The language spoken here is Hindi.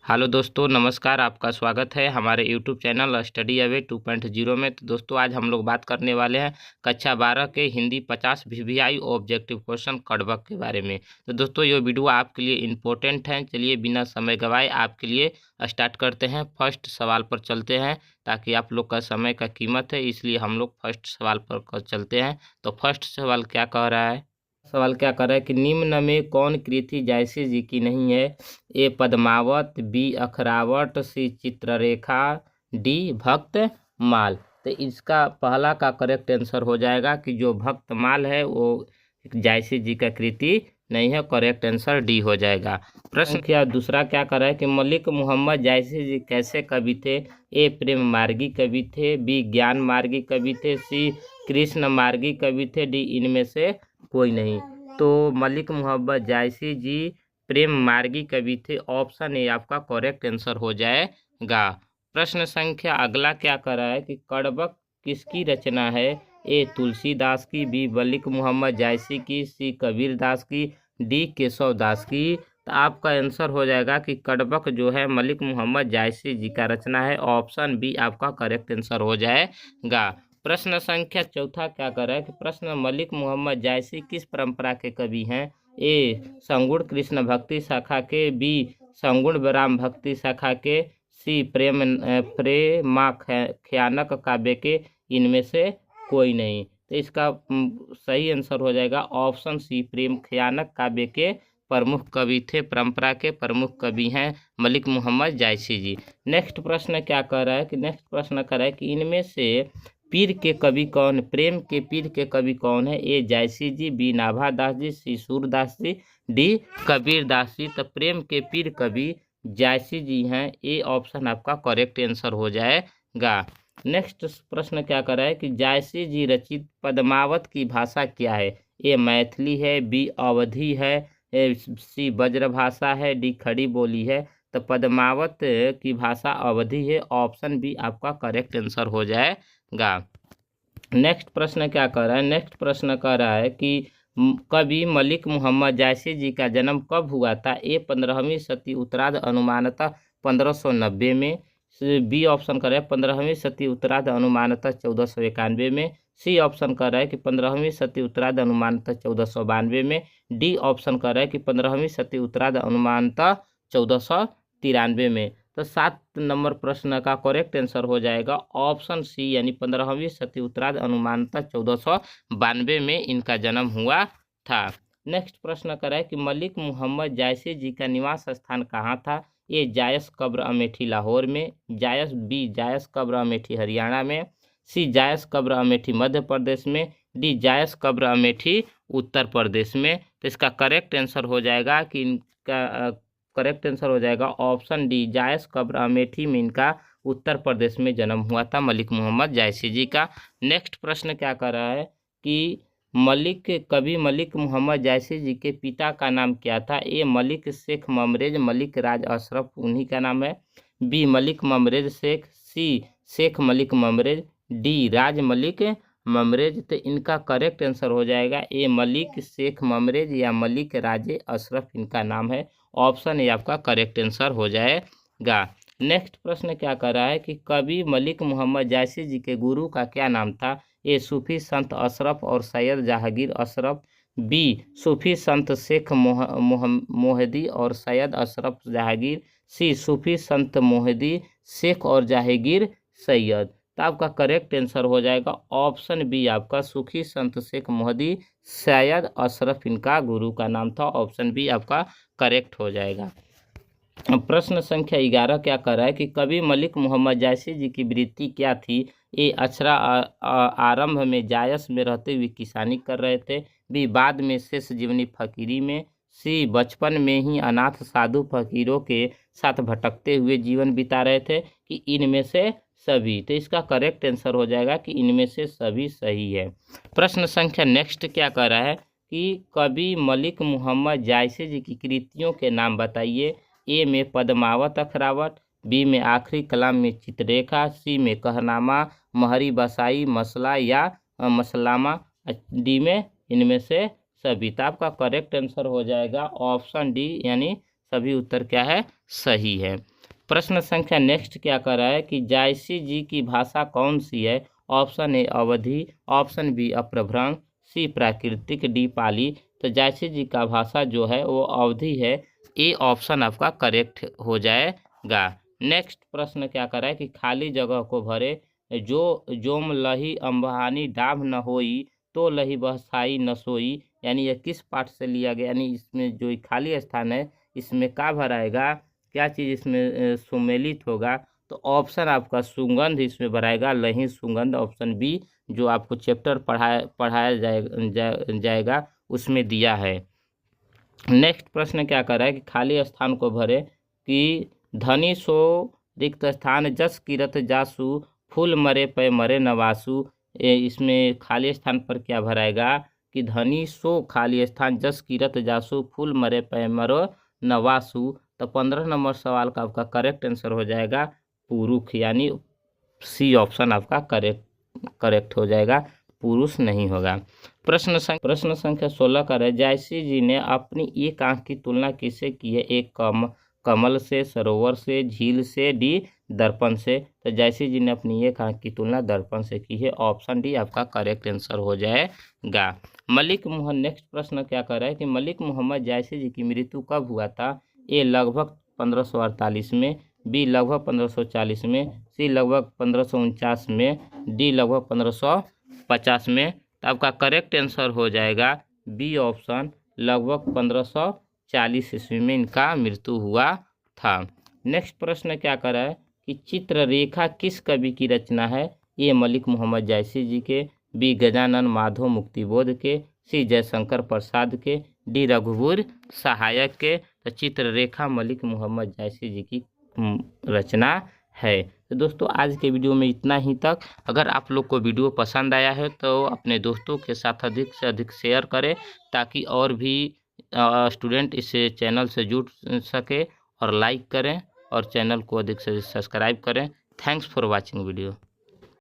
हेलो दोस्तों, नमस्कार। आपका स्वागत है हमारे यूट्यूब चैनल स्टडी अवे 2.0 में। तो दोस्तों, आज हम लोग बात करने वाले हैं कक्षा 12 के हिंदी 50 वीवीआई ऑब्जेक्टिव क्वेश्चन कड़बक के बारे में। तो दोस्तों, ये वीडियो आपके लिए इम्पोर्टेंट है। चलिए बिना समय गवाए आपके लिए स्टार्ट करते हैं। फर्स्ट सवाल पर चलते हैं, ताकि आप लोग का समय का कीमत है, इसलिए हम लोग फर्स्ट सवाल पर चलते हैं। तो फर्स्ट सवाल क्या कह रहा है? सवाल क्या कर रहा है कि निम्न में कौन कृति जायसी जी की नहीं है? ए पद्मावत, बी अखरावट, सी चित्ररेखा, डी भक्तमाल। तो इसका पहला का करेक्ट आंसर हो जाएगा कि जो भक्तमाल है वो जायसी जी का कृति नहीं है। करेक्ट आंसर डी हो जाएगा। प्रश्न क्या दूसरा क्या कर रहा है कि मलिक मोहम्मद जायसी जी कैसे कवि थे? ए प्रेम मार्गी कवि थे, बी ज्ञान मार्गी कवि थे, सी कृष्ण मार्गी कवि थे, डी इनमें से कोई नहीं। तो मलिक मोहम्मद जायसी जी प्रेम मार्गी कवि थे। ऑप्शन ए आपका करेक्ट आंसर हो जाएगा। प्रश्न संख्या अगला क्या कर रहा है कि कड़बक किसकी रचना है? ए तुलसीदास की, बी मलिक मोहम्मद जायसी की, सी कबीर दास की, डी केशव दास की। तो आपका आंसर हो जाएगा कि कड़बक जो है मलिक मोहम्मद जायसी जी का रचना है। ऑप्शन बी आपका करेक्ट आंसर हो जाएगा। प्रश्न संख्या चौथा क्या कर रहा है कि प्रश्न मलिक मोहम्मद जायसी किस परंपरा के कवि हैं? ए संगुण कृष्ण भक्ति शाखा के, बी संगुण राम भक्ति शाखा के, सी प्रेमाख्यानक काव्य के, इनमें से कोई नहीं। तो इसका सही आंसर हो जाएगा ऑप्शन सी, प्रेमाख्यानक काव्य के प्रमुख कवि थे। परंपरा के प्रमुख कवि हैं मलिक मोहम्मद जायसी जी। नेक्स्ट प्रश्न क्या कर रहा है कि नेक्स्ट प्रश्न कर रहा है कि इनमें से पीर के कवि कौन? प्रेम के पीर के कवि कौन है? ए जायसी जी, बी नाभा दास जी, सी सूरदास जी, डी कबीर दास जी। तो प्रेम के पीर कवि जायसी जी हैं। ए ऑप्शन आपका करेक्ट आंसर हो जाएगा। नेक्स्ट प्रश्न क्या कर रहा है कि जायसी जी रचित पद्मावत की भाषा क्या है? ए मैथिली है, बी अवधी है, सी ब्रजभाषा है, डी खड़ी बोली है। तो पद्मावत की भाषा अवधी है। ऑप्शन बी आपका करेक्ट आंसर हो जाएगा। नेक्स्ट प्रश्न क्या कर रहा है? नेक्स्ट प्रश्न कर रहा है कि कवि मलिक मोहम्मद जायसी जी का जन्म कब हुआ था? ए 15वीं शती उत्तरार्ध अनुमानतः 1590 में, बी ऑप्शन कर रहा है 15वीं शती उत्तरार्ध अनुमानतः 1491 में, सी ऑप्शन कर रहा है कि 15वीं शती उत्तरार्ध अनुमानतः 1492 में, डी ऑप्शन कर रहा है कि 15वीं शती उत्तरार्ध अनुमानतः 1493 में। तो 7 नंबर प्रश्न का करेक्ट आंसर हो जाएगा ऑप्शन सी, यानी 15वीं शती उत्तरार्ध अनुमानतः 1492 में इनका जन्म हुआ था। नेक्स्ट प्रश्न कर रहा है कि मलिक मोहम्मद जायसी जी का निवास स्थान कहाँ था? ए जायस कब्र अमेठी लाहौर में, बी जायस कब्र अमेठी हरियाणा में, सी जायस कब्र अमेठी मध्य प्रदेश में, डी जायस कब्र अमेठी उत्तर प्रदेश में। तो इसका करेक्ट आंसर हो जाएगा कि इनका करेक्ट आंसर हो जाएगा ऑप्शन डी, जायस कब्र अमेठी में इनका उत्तर प्रदेश में जन्म हुआ था मलिक मोहम्मद जायसी जी का। नेक्स्ट प्रश्न क्या कर रहा है कि कवि मलिक मोहम्मद जायसी जी के पिता का नाम क्या था? ए मलिक शेख ममरेज, मलिक राज अशरफ उन्हीं का नाम है, बी मलिक ममरेज शेख, सी शेख मलिक ममरेज, डी राज मलिक ममरेज। तो इनका करेक्ट आंसर हो जाएगा ए मलिक शेख ममरेज या मलिक राजे अशरफ इनका नाम है। ऑप्शन ए आपका करेक्ट आंसर हो जाएगा। नेक्स्ट प्रश्न क्या कर रहा है कि कवि मलिक मोहम्मद जायसी जी के गुरु का क्या नाम था? ए सूफी संत अशरफ और सैयद जहांगीर अशरफ, बी सूफी संत शेख मोहदी और सैयद अशरफ जहांगीर, सी सूफी संत मोहदी शेख और जहांगीर सैयद। तो आपका करेक्ट आंसर हो जाएगा ऑप्शन बी, आपका सूफी संत शेख मोहदी सैयद अशरफ इनका गुरु का नाम था। ऑप्शन बी आपका करेक्ट हो जाएगा। प्रश्न संख्या 11 क्या कर रहा है कि कवि मलिक मोहम्मद जायसी जी की वृत्ति क्या थी? ए अक्षरा आरंभ में जायस में रहते हुए किसानी कर रहे थे, बी बाद में शेष जीवनी फकीरी में, सी बचपन में ही अनाथ साधु फकीरों के साथ भटकते हुए जीवन बिता रहे थे, कि इनमें से सभी। तो इसका करेक्ट आंसर हो जाएगा कि इनमें से सभी सही है। प्रश्न संख्या नेक्स्ट क्या कर रहा है कि कवि मलिक मोहम्मद जायसी जी की कृतियों के नाम बताइए। ए में पद्मावत अखरावट, बी में आखिरी कलाम में चित्ररेखा, सी में कहनामा महरी बसाई मसला या मसलामा, डी में इनमें से सभी। तो आपका करेक्ट आंसर हो जाएगा ऑप्शन डी, यानी सभी उत्तर क्या है? सही है। प्रश्न संख्या नेक्स्ट क्या कर रहा है कि जायसी जी की भाषा कौन सी है। Option A Awadhi, option B Apabhramsha, C प्राकृतिक, डी पाली। तो जायसी जी का भाषा जो है वो अवधी है। ए ऑप्शन आपका करेक्ट हो जाएगा। नेक्स्ट प्रश्न क्या कर रहा है कि खाली जगह को भरे। जोम लही अम्बहानी डाभ न होई, तो लही बहसाई न सोई। यानी यह किस पाठ से लिया गया, यानी इसमें जो खाली स्थान है इसमें का भराएगा, क्या चीज़ इसमें सुमेलित होगा। तो ऑप्शन आपका सुगंध इसमें भराएगा, लही सुगंध। ऑप्शन बी जो आपको चैप्टर पढ़ाया जाएगा उसमें दिया है। नेक्स्ट प्रश्न क्या कर रहा है कि खाली स्थान को भरे कि धनी सो रिक्त स्थान जस किरत जासु, फूल मरे पे मरे नवासु। इसमें खाली स्थान पर क्या भराएगा कि धनी सो खाली स्थान जस किरत जासु, फूल मरे पे मरो नवासु। तो 15 नंबर सवाल का आपका करेक्ट आंसर हो जाएगा पुरुष, यानी सी ऑप्शन आपका करेक्ट हो जाएगा, पुरुष नहीं होगा। प्रश्न संख्या 16 का है जायसी जी ने अपनी एक आंख की तुलना किससे की है। एक कमल से, सरोवर से, झील से, डी दर्पण से। तो जायसी जी ने अपनी एक आंख की तुलना दर्पण से की है। ऑप्शन डी आपका करेक्ट आंसर हो जाएगा। मलिक मोहन नेक्स्ट प्रश्न क्या कर रहा है कि मलिक मोहम्मद जायसी जी की मृत्यु कब हुआ था। ए लगभग 1548 में, बी लगभग 1540 में, सी लगभग 1549 में, डी लगभग 1550 में। तो आपका करेक्ट आंसर हो जाएगा बी ऑप्शन, लगभग 1540 ईस्वी में इनका मृत्यु हुआ था। नेक्स्ट प्रश्न क्या कर रहा है कि चित्ररेखा किस कवि की रचना है। ए मलिक मोहम्मद जायसी जी के, बी गजानन माधव मुक्तिबोध के, सी जयशंकर प्रसाद के, डी रघुवीर सहायक के। तो चित्ररेखा मलिक मोहम्मद जायसी जी की रचना है। तो दोस्तों आज के वीडियो में इतना ही तक। अगर आप लोग को वीडियो पसंद आया है तो अपने दोस्तों के साथ अधिक से अधिक शेयर करें, ताकि और भी स्टूडेंट इस चैनल से जुड़ सके, और लाइक करें और चैनल को अधिक से अधिक सब्सक्राइब करें। Thanks for watching video.